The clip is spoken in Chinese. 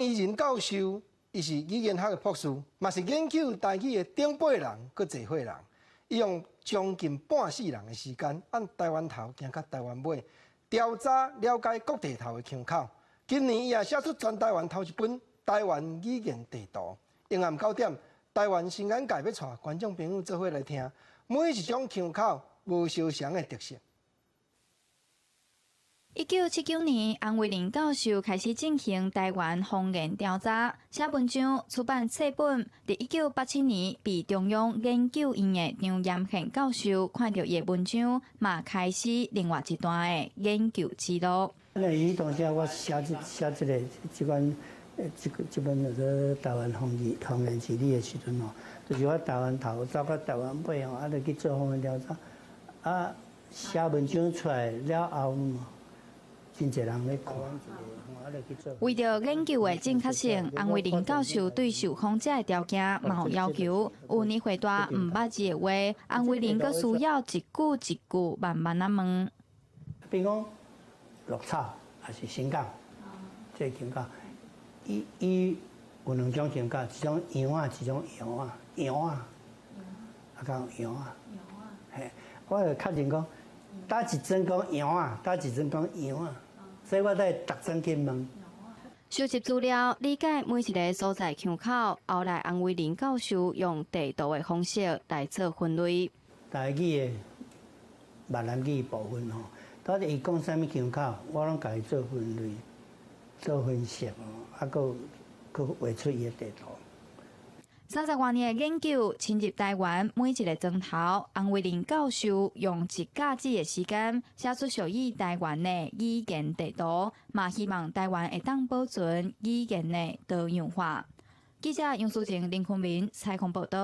伊任教授，伊是语言学的博士，嘛是研究台语的顶辈人，搁济岁人。伊用将近半世人的时间，按台湾头行到台湾尾，调查了解各地头的腔口。今年伊也写出全台湾头一本台湾语言地图。下暗9点，台湾新眼界要带观众朋友做伙来听，每一种腔口无相同的特色。1979年，洪伟林教授开始进行台湾方言调查，写文章、出版册本。伫1987年，被中央研究院的张延宪教授看到伊的文章，嘛开始另外一段的研究之路。伊当时我写这款这本叫做台湾方言治理的时阵哦，就是我台湾头走到台湾尾哦，就去做方言调查，写文章出来了后。真侪人咧看，为着研究的正确性，洪伟林教授对受访者的条件嘛有要求。有年回答唔捌字的话，洪伟林阁需要一句一句慢慢啊问。比如讲绿草还是新港，这腔口，伊有两种腔口，一种洋啊，一种洋啊，讲洋啊，嘿，我就确定讲，打一针讲洋啊，打一针讲洋啊。所以我在逐针去问。收集资料，理解每一个所在腔口，后来洪伟林教授用地图的方式来做分类。台语的闽南语部分吼，到底伊讲啥物腔口，我拢家己做分类、做分析哦，佮画出伊的地图。30多年的研究深入台湾每一个钟头，洪伟林教授用1假日的时间写出属于台湾的语言地图，嘛希望台湾会当保存语言的多样化。记者杨淑晴、林坤明采访报道。